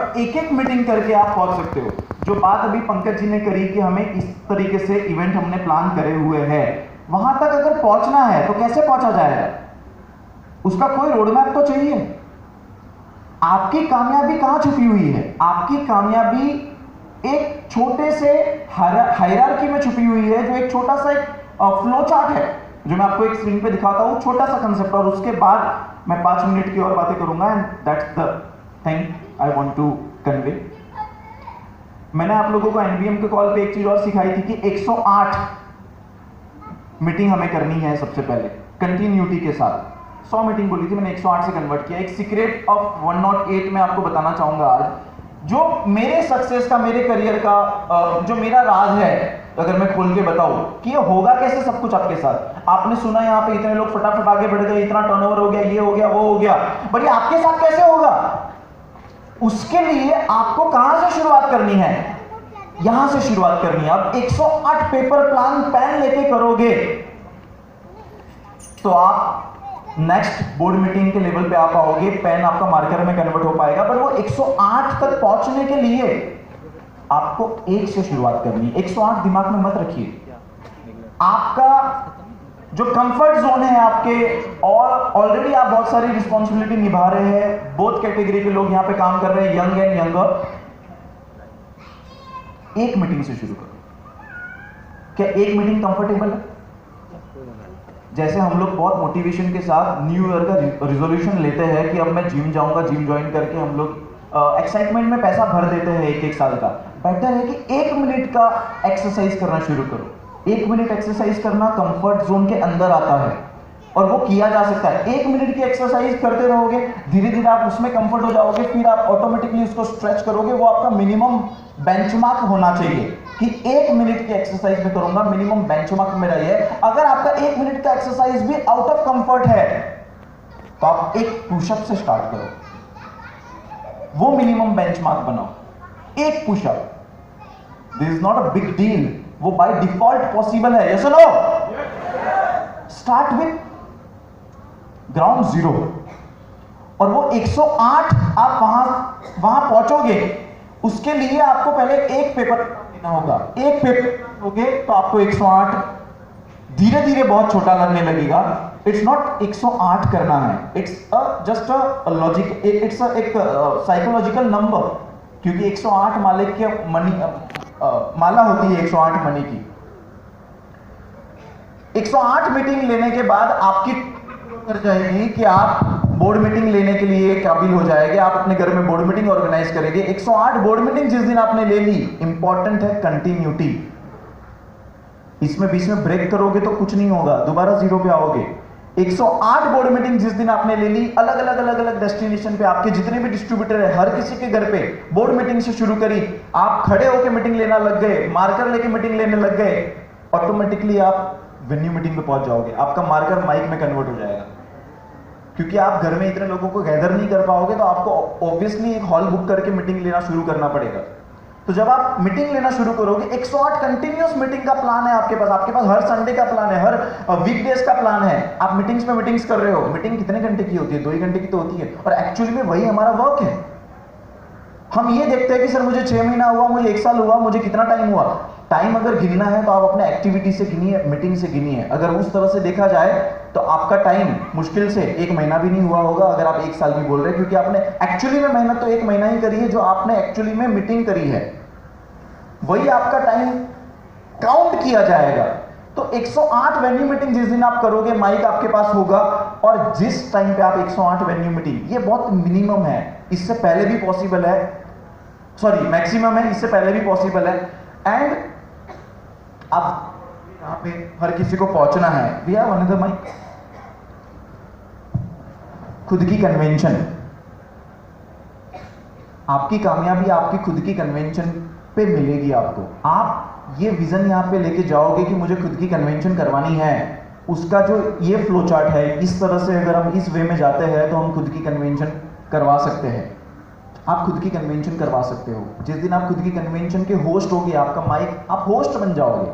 But एक एक meeting करके आप पहुंच सकते हो। जो बात अभी पंकज जी ने करी कि हमें इस तरीके से इवेंट हमने प्लान करे हुए हैं, वहां तक अगर पहुंचना है तो कैसे पहुंचा जाएगा? उसका कोई रोड मैप तो चाहिए। आपकी कामयाबी कहां छुपी हुई है? आपकी कामयाबी एक छोटे से हायरार्की में छुपी हुई है, जो एक छोटा सा एक फ्लो चार्ट है, जो मैं आपको एक स्क्रीन पे दिखाता हूं, छोटा सा कंसेप्ट, और उसके बाद मैं 5 मिनट की और बातें करूंगा, and that's the thing I want to convey. मैंने आप लोगों को एनबीएम के कॉल पे एक चीज और सिखाई थी कि 108 मीटिंग हमें करनी है सबसे पहले कंटिन्यूटी के साथ। 100 मीटिंग बोली थी, मैंने 108 से कन्वर्ट किया। एक सीक्रेट ऑफ 108 में आपको बताना चाहूंगा आज, जो मेरे सक्सेस का, मेरे करियर का जो मेरा राज है, अगर मैं खोल के बताऊं कि ये होगा कैसे सब कुछ आपके साथ। आपने सुना यहाँ पे इतने लोग फटाफट आगे बढ़ गए, इतना टर्नओवर हो गया, ये हो गया, वो हो गया, बट ये आपके साथ कैसे होगा? उसके लिए आपको कहां से शुरुआत करनी है? यहां से शुरुआत करनी है। अब 108 पेपर प्लान पेन लेके करोगे तो आप नेक्स्ट बोर्ड मीटिंग के लेवल पे आ पाओगे, पेन आपका मार्कर में कन्वर्ट हो पाएगा। पर वो 108 तक पहुंचने के लिए आपको 1 से शुरुआत करनी है। 108 दिमाग में मत रखिए। आपका जो कंफर्ट जोन है आपके, और ऑलरेडी आप बहुत सारी रिस्पॉन्सिबिलिटी निभा रहे हैं, बोथ कैटेगरी के लोग यहां पे काम कर रहे हैं, यंग एंड यंगर। 1 मीटिंग से शुरू करो। क्या 1 मीटिंग कंफर्टेबल है? जैसे हम लोग बहुत मोटिवेशन के साथ न्यू ईयर का रिजोल्यूशन लेते हैं कि अब मैं जिम जाऊंगा, जिम ज्वाइन करके हम लोग एक्साइटमेंट में पैसा भर देते हैं 1-1 साल का। बेटर है कि 1 मिनट का एक्सरसाइज करना शुरू करो। 1 मिनट एक्सरसाइज करना कंफर्ट जोन के अंदर आता है और वो किया जा सकता है। 1 मिनट की एक्सरसाइज करते रहोगे, धीरे धीरे आप उसमें कंफर्ट हो जाओगे, फिर आप ऑटोमेटिकली उसको स्ट्रेच करोगे। वो आपका मिनिमम बेंचमार्क होना चाहिए कि 1 मिनट की एक्सरसाइज में करूंगा, मिनिमम बेंचमार्क मेरा ये है। अगर आपका 1 मिनट का एक्सरसाइज भी आउट ऑफ कंफर्ट है तो आप एक पुशअप से स्टार्ट करो, वो मिनिमम बेंचमार्क बनाओ। 1 pushup, this is not a big deal, वो बाय डिफॉल्ट पॉसिबल है। यस और no? Start with ground zero, और वो 108 आप वहां पहुंचोगे। उसके लिए आपको पहले 1 पेपर लेना होगा। 1 पेपर लोगे तो आपको 108 धीरे धीरे बहुत छोटा लगने लगेगा। इट्स नॉट 108 करना है, it's just a logic, it's एक साइकोलॉजिकल नंबर, क्योंकि 108 माले के माला होती है 108 मनी की। 108 मीटिंग लेने के बाद आपकी कर जाएगी कि आप बोर्ड मीटिंग लेने के लिए काबिल हो जाएंगे। आप अपने घर में बोर्ड मीटिंग ऑर्गेनाइज करेंगे। 108 बोर्ड मीटिंग जिस दिन आपने ले ली, इंपॉर्टेंट है कंटिन्यूटी। इसमें बीच में ब्रेक करोगे तो कुछ नहीं होगा, दोबारा जीरो पे आओगे। 108 बोर्ड मीटिंग जिस दिन आपने ले ली, अलग अलग डेस्टिनेशन पे आपके जितने भी डिस्ट्रीब्यूटर है, हर किसी के घर पे बोर्ड मीटिंग से शुरू करी। आप खड़े होकर मीटिंग लेना लग गए, मार्कर लेके मीटिंग लेने लग गए, ऑटोमेटिकली आप वेन्यू मीटिंग पे पहुंच जाओगे। आपका मार्कर माइक में कन्वर्ट हो जाएगा, क्योंकि आप घर में इतने लोगों को गैदर नहीं कर पाओगे, तो आपको ऑब्वियसली एक हॉल बुक करके मीटिंग लेना शुरू करना पड़ेगा। तो जब आप मीटिंग लेना शुरू करोगे, 108 कंटिन्यूअस मीटिंग का प्लान है आपके पास हर संडे का प्लान है, हर वीकडेज का प्लान है। आप मीटिंग्स में मीटिंग्स कर रहे हो। मीटिंग कितने घंटे की होती है? 2 ही घंटे की तो होती है, और एक्चुअली में वही हमारा वर्क है। हम ये देखते हैं कि सर मुझे 6 महीना हुआ, मुझे 1 साल हुआ, मुझे कितना टाइम हुआ। टाइम अगर गिनना है तो आप अपने एक्टिविटी से गिनिए, मीटिंग से गिनिए। अगर उस तरह से देखा जाए तो आपका टाइम मुश्किल से 1 महीना भी नहीं हुआ होगा, अगर आप 1 साल भी बोल रहे हैं, क्योंकि आपने एक्चुअली में मेहनत तो 1 महीना ही करी है। जो आपने एक्चुअली में मीटिंग करी है वही आपका टाइम काउंट किया जाएगा। तो 108 वेन्यू मीटिंग जिस दिन आप करोगे, माइक आपके पास होगा, और जिस टाइम पे आप 108 वेन्यू मीटिंग, ये बहुत मिनिमम है, इससे पहले भी पॉसिबल है, सॉरी मैक्सिमम है, इससे पहले भी पॉसिबल है। एंड अब यहां पे हर किसी को पहुंचना है। We have another mic. खुद की कन्वेंशन, आपकी कामयाबी आपकी खुद की कन्वेंशन पे मिलेगी आपको। आप ये विजन यहां पे लेके जाओगे कि मुझे खुद की कन्वेंशन करवानी है, उसका जो ये फ्लो चार्ट है, इस तरह से अगर हम इस वे में जाते हैं तो हम खुद की कन्वेंशन करवा सकते हैं। आप खुद की कन्वेंशन करवा सकते हो। जिस दिन आप खुद की कन्वेंशन के होस्ट होगे, आपका माइक, आप होस्ट बन जाओगे,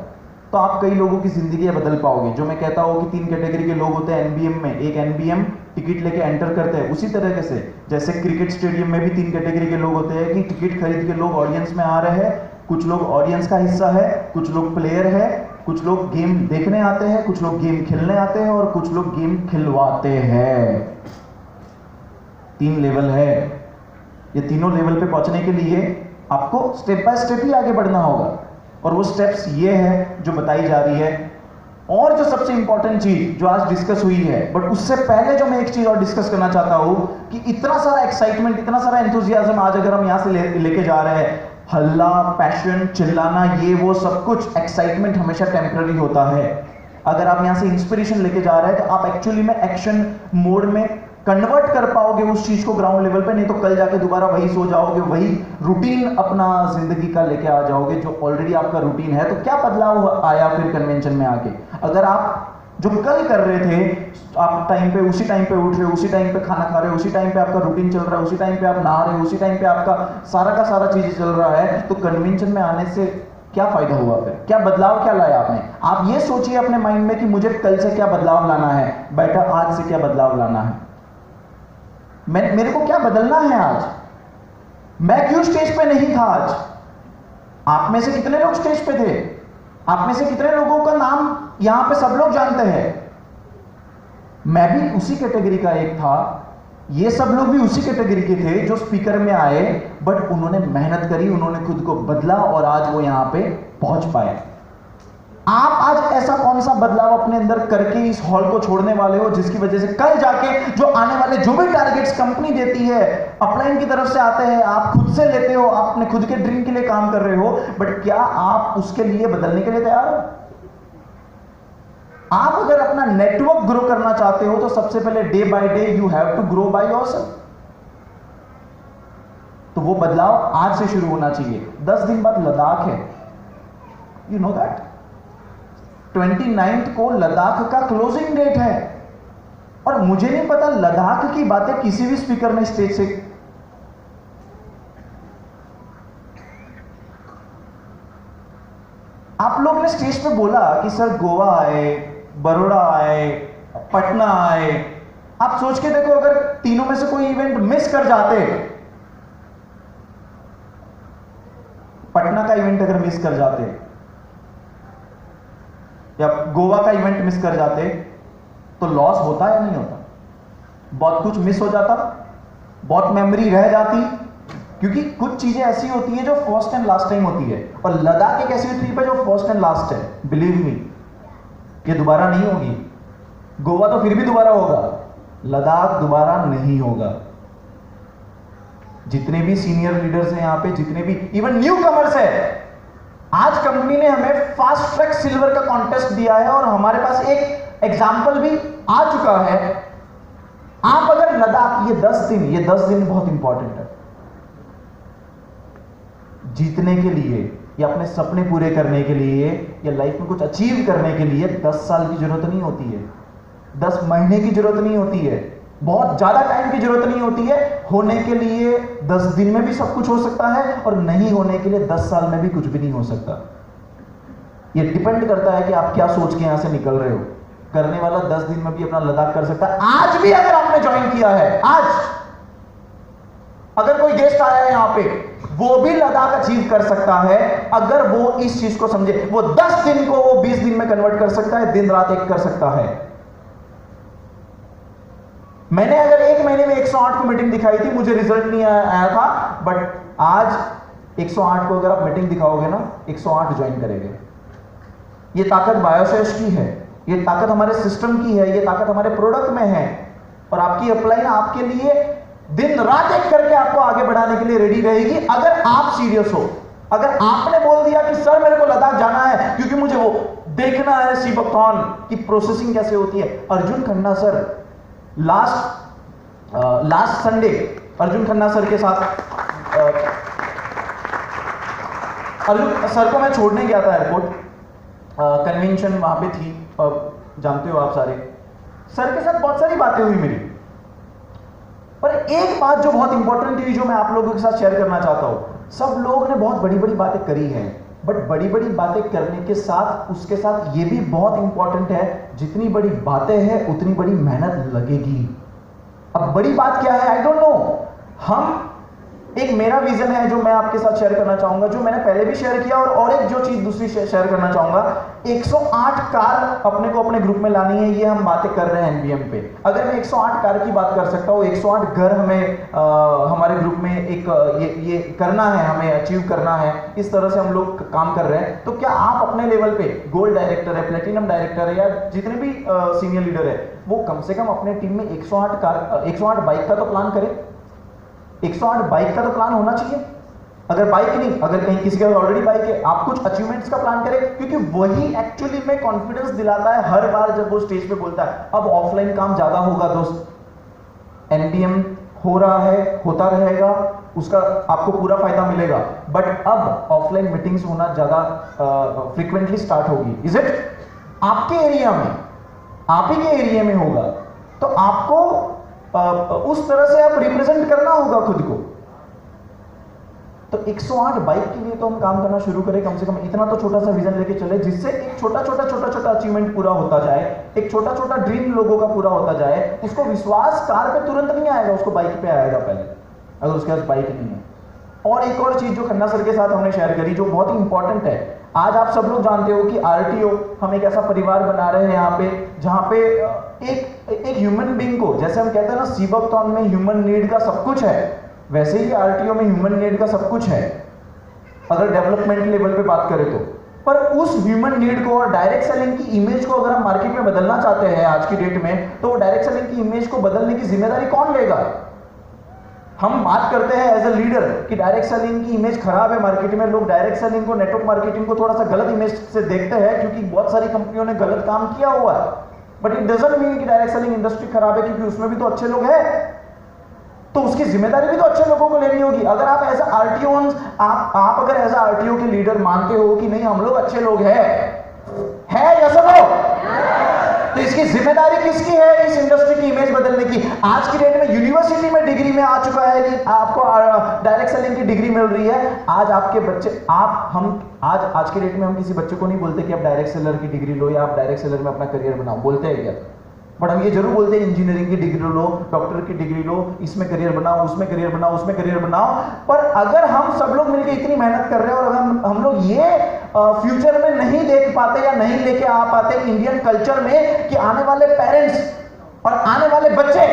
तो तो आप कई लोगों की जिंदगी बदल पाओगे। जो मैं कहता हूँ कि 3 कैटेगरी के लोग होते हैं एनबीएम में, एक एनबीएम टिकट लेके एंटर करते हैं, उसी तरीके से जैसे क्रिकेट स्टेडियम में भी 3 कैटेगरी के लोग होते हैं कि टिकट खरीद के लोग ऑडियंस में आ रहे हैं, कुछ लोग ऑडियंस का हिस्सा है, कुछ लोग प्लेयर है, कुछ लोग गेम देखने आते हैं, कुछ लोग गेम खेलने आते हैं और कुछ लोग गेम खिलवाते हैं। 3 लेवल है। ये तीनों लेवल पे पहुंचने के लिए आपको स्टेप बाय स्टेप ही आगे बढ़ना होगा और वो स्टेप्स ये है जो बताई जा रही है। और जो सबसे इंपॉर्टेंट चीज जो आज डिस्कस हुई है, बट उससे पहले जो मैं एक चीज और डिस्कस करना चाहता हूं कि इतना सारा एक्साइटमेंट, इतना सारा एंथुजियाज्म आज अगर हम यहां से लेके जा रहे हैं, हल्ला, पैशन, चिल्लाना, ये वो सब कुछ, एक्साइटमेंट हमेशा टेम्पररी होता है। अगर आप यहां से इंस्पिरेशन लेके जा रहे हैं तो आप एक्चुअली में एक्शन मोड में कन्वर्ट कर पाओगे उस चीज को ग्राउंड लेवल पे, नहीं तो कल जाके दोबारा वही सो जाओगे, वही रूटीन अपना जिंदगी का लेके आ जाओगे जो ऑलरेडी आपका रूटीन है। तो क्या बदलाव आया फिर कन्वेंशन में आके? अगर आप जो कल कर रहे थे, आप टाइम पे उसी टाइम पे उठ रहे हो, उसी टाइम पे खाना खा रहे हो, उसी टाइम पे आपका रूटीन चल रहा है, उसी टाइम पे आप नहा रहे हो, उसी टाइम पे आपका सारा का सारा चीज चल रहा है, तो कन्वेंशन में आने से क्या फायदा हुआ? फिर क्या बदलाव क्या लाया आपने? आप ये सोचिए अपने माइंड में कि मुझे कल से क्या बदलाव लाना है, बेटा आज से क्या बदलाव लाना है, मेरे को क्या बदलना है आज, मैं क्यों स्टेज पे नहीं था आज? आप में से कितने लोग स्टेज पे थे? आप में से कितने लोगों का नाम यहां पे सब लोग जानते हैं? मैं भी उसी कैटेगरी का एक था, ये सब लोग भी उसी कैटेगरी के थे जो स्पीकर में आए, बट उन्होंने मेहनत करी, उन्होंने खुद को बदला और आज वो यहां पे पहुंच पाए। आप आज ऐसा कौन सा बदलाव अपने अंदर करके इस हॉल को छोड़ने वाले हो जिसकी वजह से कल जाके जो आने वाले जो भी टारगेट्स कंपनी देती है, अपलाइन की तरफ से आते हैं, आप खुद से लेते हो, आप अपने खुद के ड्रीम के लिए काम कर रहे हो, बट क्या आप उसके लिए बदलने के लिए तैयार हो? आप अगर अपना नेटवर्क ग्रो करना चाहते हो तो सबसे पहले day by day you have to grow by yourself. तो वो बदलाव आज से शुरू होना चाहिए। 10 दिन बाद लद्दाख है, यू नो दैट। 29 को लद्दाख का क्लोजिंग डेट है और मुझे नहीं पता लद्दाख की बातें किसी भी स्पीकर ने स्टेज से आप लोग ने स्टेज पे बोला कि सर गोवा आए, बड़ौदा आए, पटना आए। आप सोच के देखो अगर तीनों में से कोई इवेंट मिस कर जाते, पटना का इवेंट अगर मिस कर जाते या गोवा का इवेंट मिस कर जाते तो लॉस होता या नहीं होता? बहुत कुछ मिस हो जाता, बहुत मेमोरी रह जाती, क्योंकि कुछ चीजें ऐसी होती है जो फर्स्ट एंड लास्ट टाइम होती है। और लद्दाख एक ऐसी ट्रिप है जो फर्स्ट एंड लास्ट है, बिलीव मी, ये दोबारा नहीं होगी। गोवा तो फिर भी दोबारा होगा, लद्दाख दोबारा नहीं होगा। जितने भी सीनियर लीडर्स हैं यहां पे, जितने भी इवन न्यू कमर्स है, आज कंपनी ने हमें फास्ट ट्रैक सिल्वर का कॉन्टेस्ट दिया है और हमारे पास एक एग्जाम्पल भी आ चुका है। आप अगर लद्दाख, ये 10 दिन बहुत इंपॉर्टेंट है जीतने के लिए या अपने सपने पूरे करने के लिए या लाइफ में कुछ अचीव करने के लिए 10 साल की जरूरत नहीं होती है, 10 महीने की जरूरत नहीं होती है, बहुत ज्यादा टाइम की जरूरत नहीं होती है। होने के लिए 10 दिन में भी सब कुछ हो सकता है और नहीं होने के लिए 10 साल में भी कुछ भी नहीं हो सकता। ये डिपेंड करता है कि आप क्या सोच के यहां से निकल रहे हो। करने वाला 10 दिन में भी अपना लद्दाख कर सकता है। आज भी अगर आपने ज्वाइन किया है, आज अगर कोई गेस्ट आया है यहां पे, वो भी लद्दाख अचीव कर सकता है अगर वो इस चीज को समझे। वो 10 दिन को वो 20 दिन में कन्वर्ट कर सकता है, दिन रात एक कर सकता है। मैंने अगर 1 महीने में 108 को मीटिंग दिखाई थी, मुझे रिजल्ट नहीं आया था, बट आज 108 को अगर आप मीटिंग दिखाओगे ना, 108 ज्वाइन करेंगे। ये ताकत बायोसेस की है, ये ताकत हमारे सिस्टम की है, ये ताकत हमारे प्रोडक्ट में है और आपकी अपलाइन आपके लिए दिन रात एक करके आपको आगे बढ़ाने के लिए रेडी रहेगी अगर आप सीरियस हो। अगर आपने बोल दिया कि सर मेरे को लद्दाख जाना है क्योंकि मुझे वो देखना है सीबकथॉन की प्रोसेसिंग कैसे होती है। Arjun Khanna sir last Sunday Arjun Khanna sir के साथ अर्जुन सर को मैं छोड़ने गया था एयरपोर्ट, कन्वेंशन वहां पे थी, जानते हो आप सारे। सर के साथ बहुत सारी बातें हुई मेरी, पर एक बात जो बहुत इंपॉर्टेंट थी जो मैं आप लोगों के साथ शेयर करना चाहता हूं। सब लोग ने बहुत बड़ी बड़ी बातें करी हैं, बट बड़ी बड़ी बातें करने के साथ उसके साथ ये भी बहुत इंपॉर्टेंट है, जितनी बड़ी बातें हैं उतनी बड़ी मेहनत लगेगी। अब बड़ी बात क्या है, आई डोंट नो। हम एक मेरा विजन है जो मैं आपके साथ शेयर करना चाहूंगा, जो मैंने पहले भी शेयर किया, और एक जो चीज दूसरी शेयर करना चाहूंगा। 108 कार अपने को अपने ग्रुप में लानी है, ये हम बातें कर रहे हैं एनबीएम पे। अगर मैं 108 कार की बात कर सकता हूँ, 108 घर हमें हमारे ग्रुप में एक ये करना है, हमें अचीव करना है, इस तरह से हम लोग काम कर रहे हैं। तो क्या आप अपने लेवल पे गोल्ड डायरेक्टर है, प्लेटिनम डायरेक्टर है, या जितने भी सीनियर लीडर है, वो कम से कम अपने टीम में 108 बाइक का तो प्लान करें। 108 बाइक का तो प्लान होना चाहिए। अगर बाइक नहीं, अगर कहीं किसी का ऑलरेडी बाइक है, आप कुछ अचीवमेंट्स का प्लान करें, क्योंकि वही एक्चुअली में कॉन्फिडेंस दिलाता है हर बार जब वो स्टेज पे बोलता है। अब ऑफलाइन काम ज्यादा होगा दोस्त, एनडीएम हो रहा है, होता रहेगा, उसका आपको पूरा फायदा मिलेगा, बट अब ऑफलाइन मीटिंग्स होना ज्यादा फ्रीक्वेंटली स्टार्ट होगी। Is it? आपके एरिया में, आप ही के एरिया में होगा, तो आपको उस तरह से आप रिप्रेजेंट करना होगा खुद को। तो 108 बाइक के लिए तो हम काम करना शुरू करें, कम से कम इतना तो छोटा सा विजन लेके चले, जिससे एक छोटा छोटा अचीवमेंट पूरा होता जाए, एक छोटा छोटा ड्रीम लोगों का पूरा होता जाए। उसको विश्वास कार पे तुरंत नहीं आएगा, उसको बाइक पे आएगा पहले, अगर उसके पास बाइक नहीं है। और एक और चीज जो खन्ना सर के साथ हमने शेयर करी, जो बहुत ही इंपॉर्टेंट है। आज आप सब लोग जानते हो कि आरटीओ, हम एक ऐसा परिवार बना रहे हैं यहाँ पे, जहाँ पे एक ह्यूमन बीइंग को, जैसे हम कहते हैं ना सीबकथॉन में ह्यूमन नीड का सब कुछ है, वैसे ही आरटीओ में ह्यूमन नीड का सब कुछ है, अगर डेवलपमेंट लेवल पे बात करें तो। पर उस ह्यूमन नीड को और डायरेक्ट सेलिंग की इमेज को अगर हम मार्केट में बदलना चाहते हैं आज की डेट में, तो डायरेक्ट सेलिंग की इमेज को बदलने की जिम्मेदारी कौन लेगा? हम बात करते हैं एज अ लीडर कि डायरेक्ट सेलिंग की इमेज खराब है मार्केट में, लोग डायरेक्ट सेलिंग को, नेटवर्क मार्केटिंग को थोड़ा सा गलत इमेज से देखते हैं, क्योंकि बहुत सारी कंपनियों ने गलत काम किया हुआ है। बट इट डजंट मीन कि डायरेक्ट सेलिंग इंडस्ट्री खराब है, क्योंकि उसमें भी तो अच्छे लोग हैं, तो उसकी जिम्मेदारी भी तो अच्छे लोगों को लेनी होगी। अगर आप एज आरटीओ, आप अगर एज आरटीओ के लीडर मानते हो कि नहीं हम लोग अच्छे लोग हैं, या सब हो, तो इसकी जिम्मेदारी किसकी है इस इंडस्ट्री की इमेज बदलने की? आज की डेट में यूनिवर्सिटी में डिग्री में आ चुका है कि आपको डायरेक्ट सेलिंग की डिग्री मिल रही है। आज आपके बच्चे, आज की डेट में हम किसी बच्चे को नहीं बोलते कि आप डायरेक्ट सेलर की डिग्री लो या आप डायरेक्ट सेलर में अपना करियर बनाओ, बोलते हैं क्या? बट हम ये जरूर बोलते हैं इंजीनियरिंग की डिग्री लो, डॉक्टर की डिग्री लो, इसमें करियर बनाओ, उसमें करियर बनाओ, उसमें करियर बनाओ। पर अगर हम सब लोग मिलकर इतनी मेहनत कर रहे हैं और अगर हम लोग ये फ्यूचर में नहीं देख पाते या नहीं लेके आ पाते इंडियन कल्चर में कि आने वाले पेरेंट्स और आने वाले बच्चे,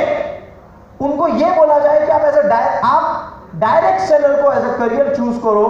उनको ये बोला जाए कि आप डायरेक्ट सेलर को एज ए करियर चूज करो,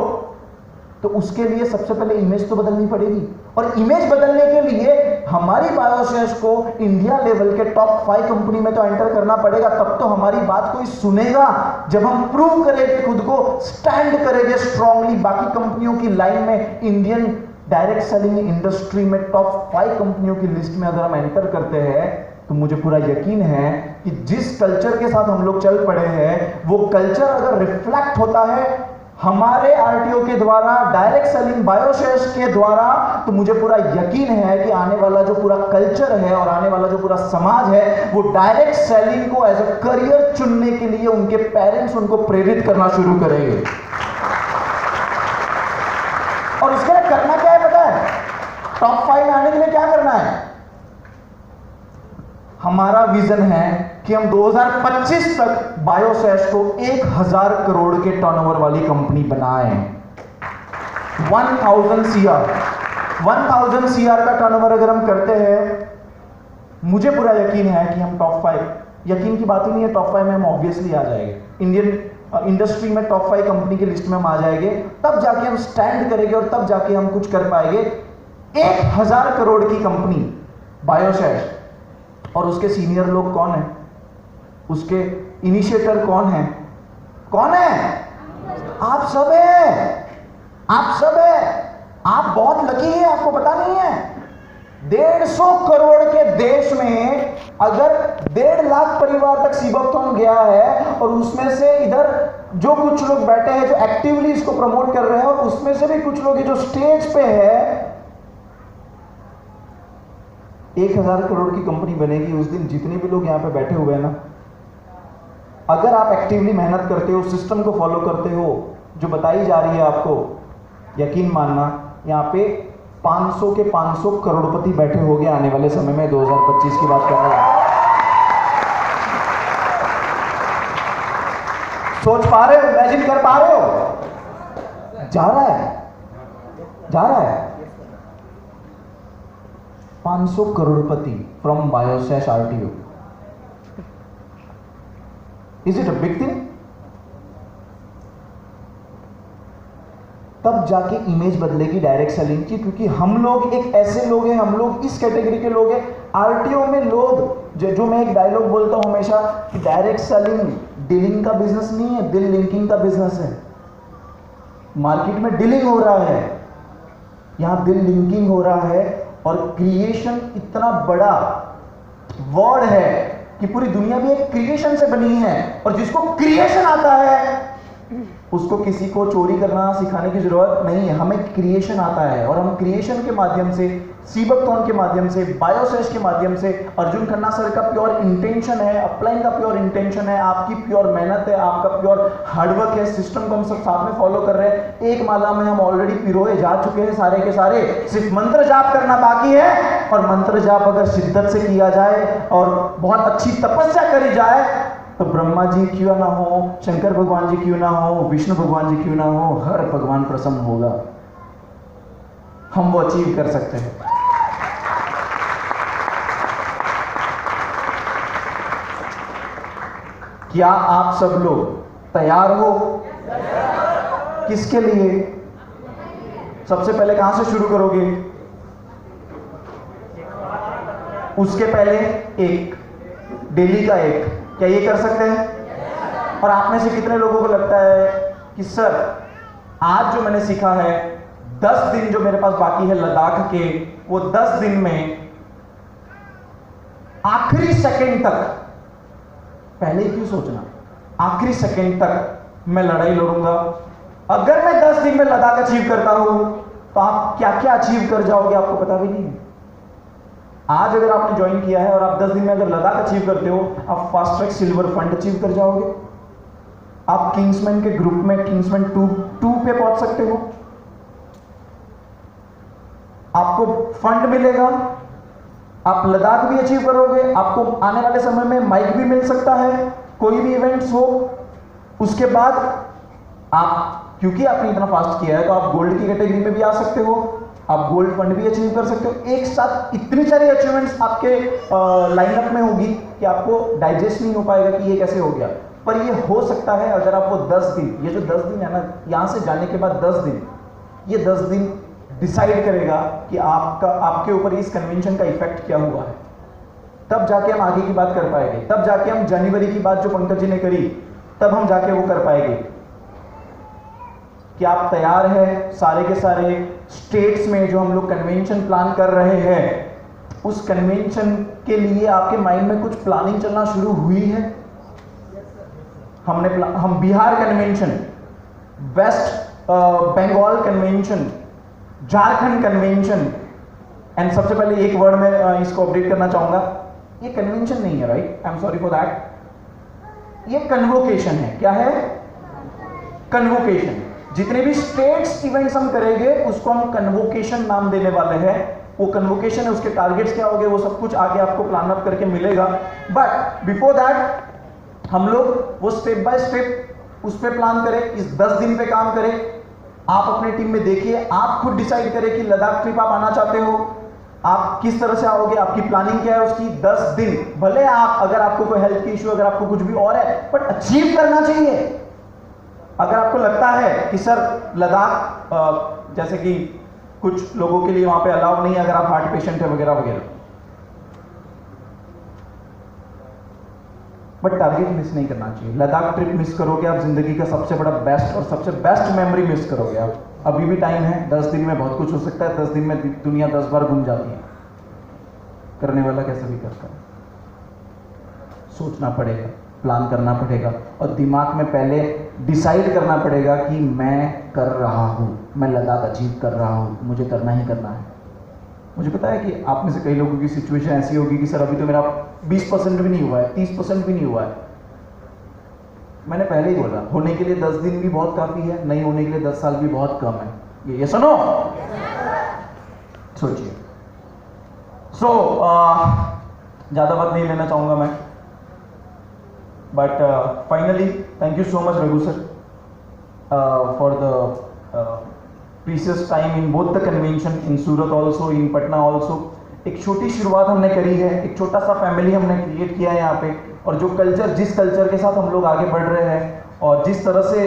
तो उसके लिए सबसे पहले इमेज तो बदलनी पड़ेगी। और इमेज बदलने के लिए हमारी बायोशेष को इंडिया लेवल के टॉप 5 कंपनी में तो एंटर करना पड़ेगा, तब तो हमारी बात कोई सुनेगा जब हम प्रूव करेंगे, खुद को स्टैंड करेंगे स्ट्रांगली। बाकी कंपनियों की लाइन में, इंडियन डायरेक्ट सेलिंग इंडस्ट्री में टॉप 5 कंपनियों की लिस्ट में अगर हम एंटर करते हैं, तो मुझे पूरा यकीन है कि जिस कल्चर के साथ हम लोग चल पड़े हैं, वो कल्चर अगर रिफ्लेक्ट होता है हमारे आरटीओ के द्वारा, डायरेक्ट सेलिंग बायोशेष के द्वारा, तो मुझे पूरा यकीन है कि आने वाला जो पूरा कल्चर है और आने वाला जो पूरा समाज है, वो डायरेक्ट सेलिंग को एज अ करियर चुनने के लिए उनके पेरेंट्स उनको प्रेरित करना शुरू करेंगे। और उसके लिए करना क्या है पता है? टॉप 5 में आने के लिए क्या करना है? हमारा विजन है कि हम 2025 तक बायोशेष को 1000 करोड़ के टर्नओवर वाली कंपनी बनाएं। 1000 CR का टर्नओवर अगर हम करते हैं, मुझे पूरा यकीन है कि हम टॉप 5, यकीन की बात ही नहीं है, टॉप 5 में हम ऑब्वियसली आ जाएंगे। इंडियन इंडस्ट्री में टॉप 5 कंपनी की लिस्ट में हम आ जाएंगे, तब जाके हम स्टैंड करेंगे और तब जाके हम कुछ कर पाएंगे। 1000 करोड़ की कंपनी बायोशेष, और उसके सीनियर लोग कौन है, उसके इनिशिएटर कौन है? कौन है? आप सब है, आप सब है। आप बहुत लकी है, आपको पता नहीं है। 150 करोड़ के देश में अगर 1.5 लाख परिवार तक सीबकथॉन गया है, और उसमें से इधर जो कुछ लोग बैठे हैं जो एक्टिवली इसको प्रमोट कर रहे हैं, और उसमें से भी कुछ लोग जो स्टेज पे है, 1000 करोड़ की कंपनी बनेगी उस दिन। जितने भी लोग यहां पे बैठे हुए हैं ना, अगर आप एक्टिवली मेहनत करते हो, सिस्टम को फॉलो करते हो, जो बताई जा रही है आपको, यकीन मानना यहाँ पे 500 के 500 करोड़पति बैठे होंगे आने वाले समय में। 2025 की बात कर रहा हूं। सोच पा रहे हो, इमेजिन कर पा रहे हो? जा रहा है 500 करोड़पति फ्रॉम बायोसैश RTO. Is it a big thing? तब जाके इमेज बदलेगी डायरेक्ट सेलिंग की, क्योंकि हम लोग एक ऐसे लोग हैं, हम लोग इस कैटेगरी के लोग हैं। आरटीओ में लोग जो मैं एक डायलॉग बोलता हूं हमेशा कि डायरेक्ट सेलिंग डीलिंग का बिजनेस नहीं है, दिल लिंकिंग का बिजनेस है। मार्केट में डीलिंग हो रहा है, यहां दिल लिंकिंग हो रहा है। और क्रिएशन इतना बड़ा वर्ड है कि पूरी दुनिया भी एक क्रिएशन से बनी है, और जिसको क्रिएशन आता है उसको किसी को चोरी करना सिखाने की जरूरत नहीं है। हमें क्रिएशन आता है, और हम क्रिएशन के माध्यम से, सीबकथॉन के माध्यम से, बायोसैश के माध्यम से, अर्जुन खन्ना सर का प्योर इंटेंशन है, अपलाइन का प्योर इंटेंशन है, आपकी प्योर मेहनत है, आपका प्योर हार्डवर्क है, सिस्टम को हम सब साथ में फॉलो कर रहे हैं। एक माला में हम ऑलरेडी पिरोए जा चुके हैं सारे के सारे, सिर्फ मंत्र जाप करना बाकी है। और मंत्र जाप अगर शिद्दत से किया जाए और बहुत अच्छी तपस्या करी जाए तो ब्रह्मा जी क्यों ना हो, शंकर भगवान जी क्यों ना हो, विष्णु भगवान जी क्यों ना हो, हर भगवान प्रसन्न होगा। हम वो अचीव कर सकते हैं। क्या आप सब लोग तैयार हो? किसके लिए? सबसे पहले कहां से शुरू करोगे? उसके पहले एक डेली का एक, क्या ये कर सकते हैं? और आप में से कितने लोगों को लगता है कि सर आज जो मैंने सीखा है, 10 दिन जो मेरे पास बाकी है लद्दाख के, वो 10 दिन में आखिरी सेकंड तक, पहले क्यों सोचना, आखिरी सेकंड तक मैं लड़ाई लड़ूंगा। अगर मैं 10 दिन में लद्दाख अचीव करता हूं तो आप क्या क्या अचीव कर जाओगे आपको पता भी नहीं है। आज अगर आपने ज्वाइन किया है और आप 10 दिन में अगर लद्दाख अचीव करते हो, आप fast track silver fund achieve कर जाओगे। आप किंग्समैन के ग्रुप में किंग्समैन 2 पे पहुंच सकते हो। आपको फंड मिलेगा, आप लद्दाख भी अचीव करोगे। आपको आने वाले समय में माइक भी मिल सकता है, कोई भी इवेंट्स हो। उसके बाद आप, क्योंकि आपने इतना फास्ट किया है, तो आप गोल्ड की कैटेगरी में भी आ सकते हो, आप गोल्ड फंड भी अचीव कर सकते हो। एक साथ इतनी सारी अचीवमेंट्स आपके लाइनअप में होगी कि आपको डाइजेस्ट नहीं हो पाएगा कि ये कैसे हो गया। पर ये हो सकता है अगर आप वो 10 दिन, ये जो 10 दिन है ना, यहां से जाने के बाद 10 दिन, ये 10 दिन डिसाइड करेगा कि आपके ऊपर इस कन्वेंशन का इफेक्ट क्या हुआ है। तब जाके हम आगे की बात कर पाएंगे, तब जाके हम जनवरी की बात जो पंकज जी ने करी, तब हम जाके वो कर पाएंगे। कि आप तैयार हैं? सारे के सारे स्टेट्स में जो हम लोग कन्वेंशन प्लान कर रहे हैं, उस कन्वेंशन के लिए आपके माइंड में कुछ प्लानिंग चलना शुरू हुई है? हम Bihar convention, West Bengal convention, Jharkhand convention, and सबसे पहले एक वर्ड में इसको अपडेट करना चाहूंगा, ये कन्वेंशन नहीं है, right? I am sorry for that. ये कन्वोकेशन है। क्या है? कन्वोकेशन। जितने भी स्टेट्स इवेंट्स हम करेंगे उसको हम कन्वोकेशन नाम देने वाले हैं। वो कन्वोकेशन है, उसके टारगेट्स क्या होंगे वो सब कुछ आगे आपको प्लान अप करके मिलेगा। बट बिफोर दैट हम लोग वो स्टेप बाय स्टेप उस पर प्लान करें, इस 10 दिन पे काम करें। आप अपने टीम में देखिए, आप खुद डिसाइड करें कि लद्दाख ट्रिप आप आना चाहते हो, आप किस तरह से आओगे, आपकी प्लानिंग क्या है उसकी। 10 दिन भले आप, अगर आपको कोई हेल्थ की इश्यू, अगर आपको कुछ भी और है, बट अचीव करना चाहिए। अगर आपको लगता है कि सर लद्दाख, जैसे कि कुछ लोगों के लिए वहां पे अलाउ नहीं है अगर आप हार्ट पेशेंट है वगैरह वगैरह, बट टारगेट मिस नहीं करना चाहिए। लद्दाख ट्रिप मिस करोगे आप जिंदगी का सबसे बड़ा बेस्ट और सबसे बेस्ट मेमोरी मिस करोगे आप। अभी भी टाइम है, 10 दिन में बहुत कुछ हो सकता है। 10 दिन में दुनिया 10 बार घूम जाती है, करने वाला कैसे भी करता है। सोचना पड़ेगा, प्लान करना पड़ेगा, और दिमाग में पहले डिसाइड करना पड़ेगा कि मैं कर रहा हूं, मैं लद्दाख अचीव कर रहा हूं, मुझे करना ही करना है। मुझे पता है कि आप में से कई लोगों की सिचुएशन ऐसी होगी कि सर अभी तो मेरा 20% भी नहीं हुआ है, 30% भी नहीं हुआ है। मैंने पहले ही बोला, होने के लिए 10 दिन भी बहुत काफी है, नहीं होने के लिए 10 साल भी बहुत कम है। ये सुनो। सोचिए। ज़्यादा वक्त नहीं लेना चाहूँगा मैं, but finally thank you so much Raghu sir for the precious time in both the convention, in Surat also, in Patna also. एक छोटी शुरुआत हमने करी है, एक छोटा सा फैमिली हमने क्रिएट किया है यहाँ पे, और जो कल्चर, जिस कल्चर के साथ हम लोग आगे बढ़ रहे हैं, और जिस तरह से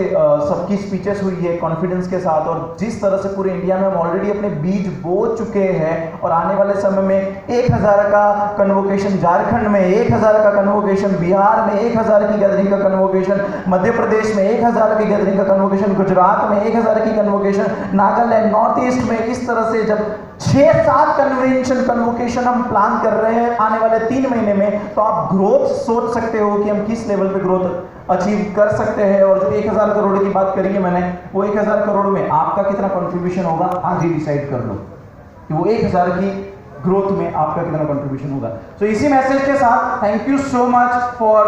सबकी स्पीचेस हुई है कॉन्फिडेंस के साथ, और जिस तरह से पूरे इंडिया में हम ऑलरेडी अपने बीज बो चुके हैं, और आने वाले समय में 1000 का कन्वोकेशन झारखंड में, 1000 का कन्वोकेशन बिहार में, 1000 की गैदरिंग का कन्वोकेशन मध्य प्रदेश में, 1000 की गैदरिंग का कन्वोकेशन गुजरात में, 1000 की कन्वोकेशन नागालैंड, नॉर्थ ईस्ट में, इस तरह से जब 6-7 कन्वोकेशन हम प्लान कर रहे हैं आने वाले 3 महीने में, तो आप ग्रोथ सोच सकते हो कि हम किस लेवल पे ग्रोथ अचीव कर सकते हैं। और जो 1000 करोड़ की बात करी है मैंने, वो 1000 करोड़ में आपका कितना कंट्रीब्यूशन होगा आज ही डिसाइड कर लो कि वो 1000 की ग्रोथ में आपका कितना कंट्रीब्यूशन होगा। तो इसी मैसेज के साथ thank you so much for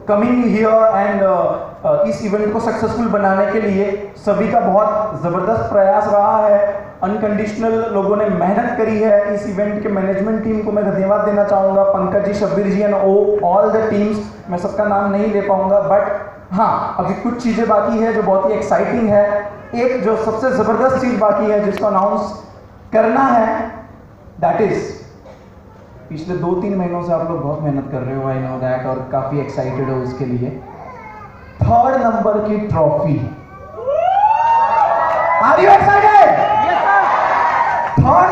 coming here and इस इवेंट को सक्सेसफुल बनाने के लिए सभी का बहुत ज़बरदस्त प्रयास रहा है, अनकंडीशनल लोगों ने मेहनत करी है। इस इवेंट के मैनेजमेंट टीम को मैं धन्यवाद देना चाहूँगा, पंकज जी, शब्बीर जी एंड ऑल द टीम्स। मैं सबका नाम नहीं ले पाऊँगा, बट हाँ, अभी कुछ चीज़ें बाकी है जो बहुत ही एक्साइटिंग है। एक जो सबसे ज़बरदस्त चीज़ बाकी है जिसको अनाउंस करना है, दैट इज़ पिछले 2-3 महीनों से आप लोग बहुत मेहनत कर रहे हो, आई नो दैट, और काफ़ी एक्साइटेड हो इसके लिए। 3rd नंबर की trophy, are you excited? 3rd